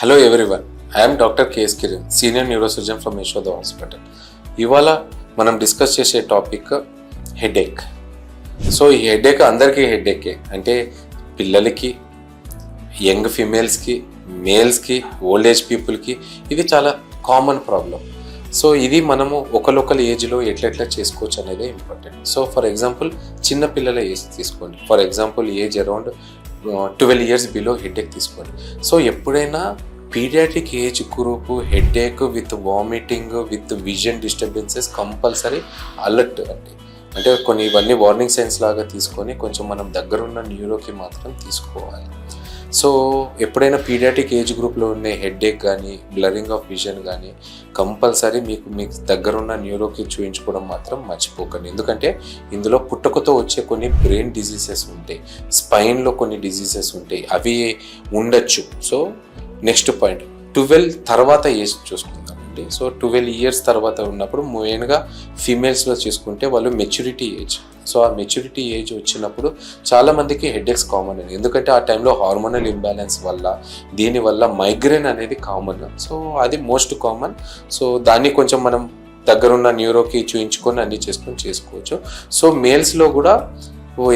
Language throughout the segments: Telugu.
Hello everyone, I'm doctor KS Kiran, senior neurosurgeon from Yashoda hospital. ఇవాళ మనం డిస్కస్ చేసే టాపిక్ హెడేక్. సో ఈ హెడేక్ అందరికీ హెడేకే, అంటే పిల్లలకి, యంగ్ ఫీమేల్స్కి, మేల్స్కి, ఓల్డ్ ఏజ్ పీపుల్కి ఇది చాలా కామన్ ప్రాబ్లం. సో ఇది మనము ఒకళ్ళొకళ్ళ ఏజ్లో ఎట్లెట్లా చేసుకోవచ్చు అనేది ఇంపార్టెంట్. సో ఫర్ ఎగ్జాంపుల్ చిన్న పిల్లల ఏజ్ తీసుకోండి. For example age around 12 years below headache తీసుకోండి. సో ఎప్పుడైనా paediatric age group headache with vomiting with vision disturbances compulsory alert అంటే కొన్ని ఇవన్నీ వార్నింగ్ సైన్స్ లాగా తీసుకొని కొంచెం మనం దగ్గరున్న న్యూరోకి మాత్రం తీసుకోవాలి. సో ఎప్పుడైనా పీడియాట్రిక్ ఏజ్ గ్రూప్లో ఉండే హెడేక్ కానీ బ్లరింగ్ ఆఫ్ విజన్ కానీ కంపల్సరీ మీకు దగ్గరున్న న్యూరోకి చూపించుకోవడం మాత్రం మర్చిపోకండి. ఎందుకంటే ఇందులో పుట్టుకతో వచ్చే కొన్ని బ్రెయిన్ డిజీజెస్ ఉంటాయి, స్పైన్లో కొన్ని డిజీజెస్ ఉంటాయి, అవి ఉండొచ్చు. సో నెక్స్ట్ పాయింట్ 12 తర్వాత ఏజ్ చూసుకుందామండి. సో 12 years తర్వాత ఉన్నప్పుడు మెయిన్గా ఫీమేల్స్లో చూసుకుంటే వాళ్ళు మెచ్యూరిటీ ఏజ్. సో ఆ మెచ్యూరిటీ ఏజ్ వచ్చినప్పుడు చాలామందికి హెడేక్స్ కామన్ అండి. ఎందుకంటే ఆ టైంలో హార్మోనల్ ఇంబ్యాలెన్స్ వల్ల దీనివల్ల మైగ్రేన్ అనేది కామన్. సో అది మోస్ట్ కామన్. సో దాన్ని కొంచెం మనం దగ్గరున్న న్యూరోకి చూయించుకొని అన్నీ చేసుకోవచ్చు. సో మేల్స్లో కూడా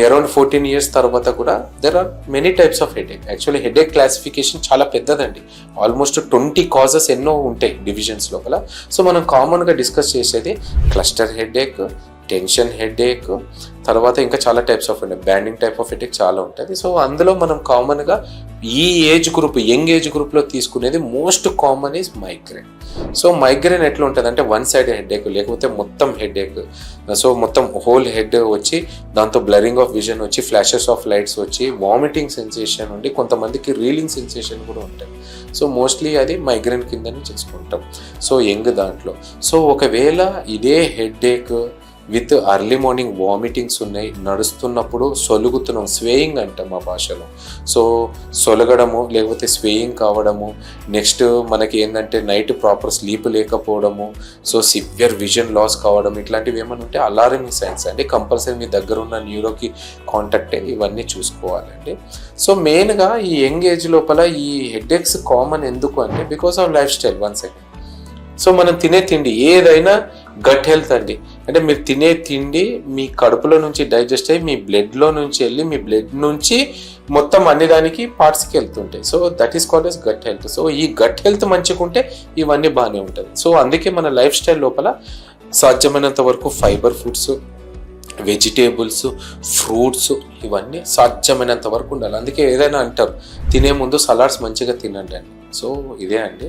అరౌండ్ 14 years తర్వాత కూడా there are many types of headache. Actually headache classification చాలా పెద్దదండి, ఆల్మోస్ట్ 20 causes ఎన్నో ఉంటాయి డివిజన్స్ లోపల. సో మనం కామన్గా డిస్కస్ చేసేది క్లస్టర్ హెడేక్, టెన్షన్ హెడేక్, తర్వాత ఇంకా చాలా types of headache, banding type of headache చాలా ఉంటుంది. సో అందులో మనం కామన్గా ఈ ఏజ్ గ్రూప్, యంగ్ ఏజ్ గ్రూప్లో తీసుకునేది most common is migraine. So migraine ఎట్లా ఉంటుంది అంటే వన్ సైడ్ హెడేక్ లేకపోతే మొత్తం హెడేక్. సో మొత్తం హోల్ హెడ్ వచ్చి దాంతో బ్లరింగ్ ఆఫ్ విజన్ వచ్చి ఫ్లాషెస్ ఆఫ్ లైట్స్ వచ్చి వామిటింగ్ సెన్సేషన్ ఉండి కొంతమందికి రీలింగ్ సెన్సేషన్ కూడా ఉంటుంది. సో మోస్ట్లీ అది మైగ్రేన్ కిందని చేసుకుంటాం సో యంగ్ దాంట్లో. సో ఒకవేళ ఇదే headache with early morning vomitings ఉన్నాయి, నడుస్తున్నప్పుడు సొలుగుతున్నాం, స్వేయింగ్ అంటాం మా భాషలో. సో సొలగడము లేకపోతే స్వేయింగ్ కావడము, నెక్స్ట్ మనకి ఏంటంటే నైట్ ప్రాపర్ స్లీప్ లేకపోవడము, సో సివియర్ విజన్ లాస్ కావడం, ఇట్లాంటివి ఏమైనా ఉంటే అలారమింగ్ సైన్స్ అండి. కంపల్సరీ మీ దగ్గర ఉన్న న్యూరోకి కాంటాక్ట్ అయ్యి ఇవన్నీ చూసుకోవాలండి. సో మెయిన్గా ఈ యంగ్ ఏజ్ లోపల ఈ హెడేక్స్ కామన్ ఎందుకు అంటే because of life style. 1 second. So మనం తినే తిండి ఏదైనా గట్ హెల్త్ అండి. అంటే మీరు తినే తిండి మీ కడుపులో నుంచి డైజెస్ట్ అయ్యి మీ బ్లడ్లో నుంచి వెళ్ళి మీ బ్లడ్ నుంచి మొత్తం అన్ని దానికి పార్ట్స్కి వెళ్తుంటాయి. So that is called as gut health. So ఈ గట్ హెల్త్ మంచిగా ఉంటే ఇవన్నీ బాగానే ఉంటుంది. సో అందుకే మన లైఫ్ స్టైల్ లోపల సాధ్యమైనంత వరకు ఫైబర్ ఫుడ్స్, వెజిటేబుల్స్, ఫ్రూట్స్ ఇవన్నీ సాధ్యమైనంత వరకు ఉండాలి. అందుకే ఏదైనా అంటారు తినే ముందు సలాడ్స్ మంచిగా తినండి అని. సో ఇదే అండి.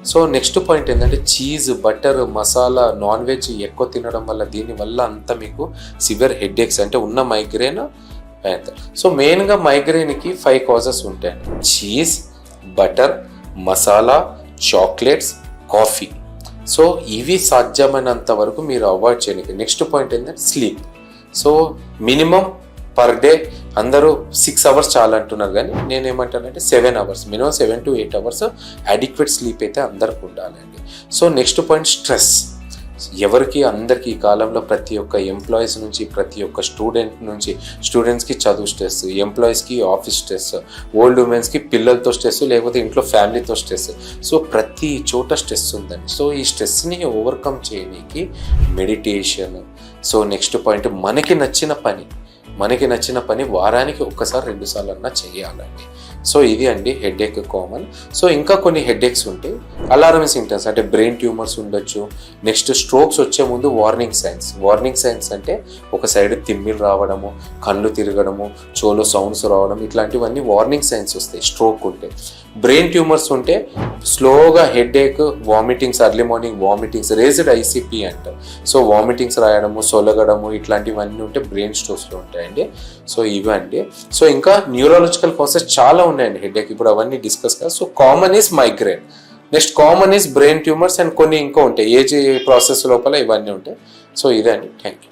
సో నెక్స్ట్ పాయింట్ ఏంటంటే cheese, butter, masala, non veg ఎక్కువ తినడం వల్ల దీనివల్ల అంతా మీకు సివియర్ హెడేక్స్ అంటే ఉన్న మైగ్రేన్ అవుతాయి. సో మెయిన్గా మైగ్రేన్కి 5 causes ఉంటాయండి: cheese, butter, masala, chocolates, coffee. So ఇవి సాధ్యమైనంత వరకు మీరు అవాయిడ్ చేయండి. నెక్స్ట్ పాయింట్ ఏంటంటే sleep. So minimum per day అందరూ 6 hours చాలా అంటున్నారు, కానీ నేనేమంటానంటే 7 hours, minimum 7 to 8 hours adequate sleep అయితే అందరికి ఉండాలండి. So next point stress. ఎవరికి అందరికీ ఈ కాలంలో ప్రతి ఒక్క ఎంప్లాయీస్ నుంచి ప్రతి ఒక్క స్టూడెంట్స్కి చదువు స్ట్రెస్, ఎంప్లాయీస్కి ఆఫీస్ స్ట్రెస్, ఓల్డ్ ఉమెన్స్కి పిల్లలతో స్ట్రెస్, లేకపోతే ఇంట్లో ఫ్యామిలీతో స్ట్రెస్. సో ప్రతి చోట స్ట్రెస్ ఉందండి. సో ఈ స్ట్రెస్ని ఓవర్కమ్ చేయడానికి మెడిటేషన్. సో నెక్స్ట్ పాయింట్ మనకి నచ్చిన పని వారానికి 1-2 సార్లు అన్నా చేయాలండి. సో ఇది అండి హెడేక్ కామన్. సో ఇంకా కొన్ని హెడేక్స్ ఉంటాయి అలారమింగ్ సింప్టమ్స్, అంటే బ్రెయిన్ ట్యూమర్స్ ఉండొచ్చు. నెక్స్ట్ స్ట్రోక్స్ వచ్చే ముందు వార్నింగ్ సైన్స్ అంటే ఒక సైడ్ తిమ్మిలు రావడము, కళ్ళు తిరగడము, చెవులో సౌండ్స్ రావడం, ఇట్లాంటివన్నీ వార్నింగ్ సైన్స్ వస్తాయి స్ట్రోక్ ఉంటే. బ్రెయిన్ ట్యూమర్స్ ఉంటే స్లోగా headache, vomitings, early morning vomitings, raised ICP అంటారు. సో వామిటింగ్స్ రాయడము, సొలగడము, ఇట్లాంటివన్నీ ఉంటే బ్రెయిన్ స్ట్రోక్స్లో ఉంటాయండి. సో ఇవండి. సో ఇంకా న్యూరాలజికల్ కాసెస్ చాలా ఉన్నాయండి హెడేక్, ఇప్పుడు అవన్నీ డిస్కస్ కాదు. So common is migraine, next common is brain tumours, and కొన్ని ఇంకా ఉంటాయి ఏజ్ ప్రాసెస్ లోపల ఇవన్నీ ఉంటాయి. సో ఇదే అండి. Thank you.